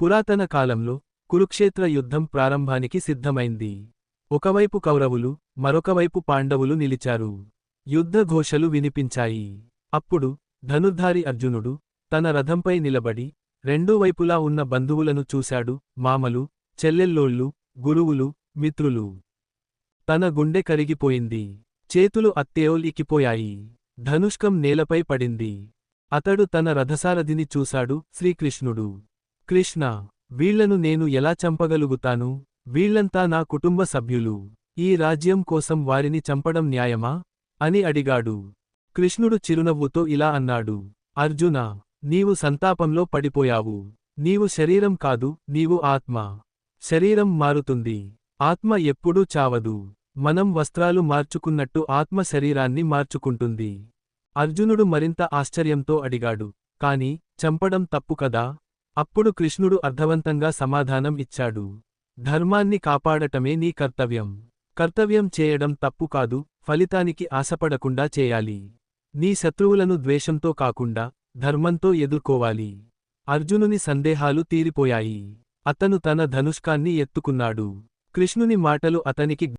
పురాతన కాలంలో కురుక్షేత్ర యుద్ధం ప్రారంభానికి సిద్ధమైంది. ఒకవైపు కౌరవులు, మరొకవైపు పాండవులు నిలిచారు. యుద్ధ ఘోషలు వినిపించాయి. అప్పుడు ధనుర్ధారి అర్జునుడు తన రథంపై నిలబడి రెండూ వైపులా ఉన్న బంధువులను చూశాడు. మామలు, చెల్లెల్లోళ్ళు, గురువులు, మిత్రులు. తన గుండె కరిగిపోయింది. చేతులు అత్తేయోలికిపోయాయి. ధనుష్కం నేలపై పడింది. అతడు తన రథసారథిని చూశాడు. శ్రీకృష్ణుడు. కృష్ణ, వీళ్లను నేను ఎలా చంపగలుగుతాను? వీళ్లంతా నా కుటుంబ సభ్యులు. ఈ రాజ్యం కోసం వారిని చంపడం న్యాయమా? అని అడిగాడు. కృష్ణుడు చిరునవ్వుతో ఇలా అన్నాడు. అర్జునా, నీవు సంతాపంలో పడిపోయావు. నీవు శరీరం కాదు, నీవు ఆత్మ. శరీరం మారుతుంది, ఆత్మ ఎప్పుడూ చావదు. మనం వస్త్రాలు మార్చుకున్నట్టు ఆత్మ శరీరాన్ని మార్చుకుంటుంది. అర్జునుడు మరింత ఆశ్చర్యంతో అడిగాడు. కాని చంపడం తప్పు కదా? అప్పుడు కృష్ణుడు అర్థవంతంగా సమాధానం ఇచ్చాడు. ధర్మాన్ని కాపాడటమే నీ కర్తవ్యం. కర్తవ్యం చేయడం తప్పు కాదు, ఫలితానికి ఆశపడకుండా చేయాలి. నీ శత్రువులను ద్వేషంతో కాకుండా ధర్మంతో ఎదుర్కోవాలి. అర్జునుని సందేహాలు తీరిపోయాయి. అతను తన ధనుష్కాన్ని ఎత్తుకున్నాడు. కృష్ణుని మాటలు అతనికి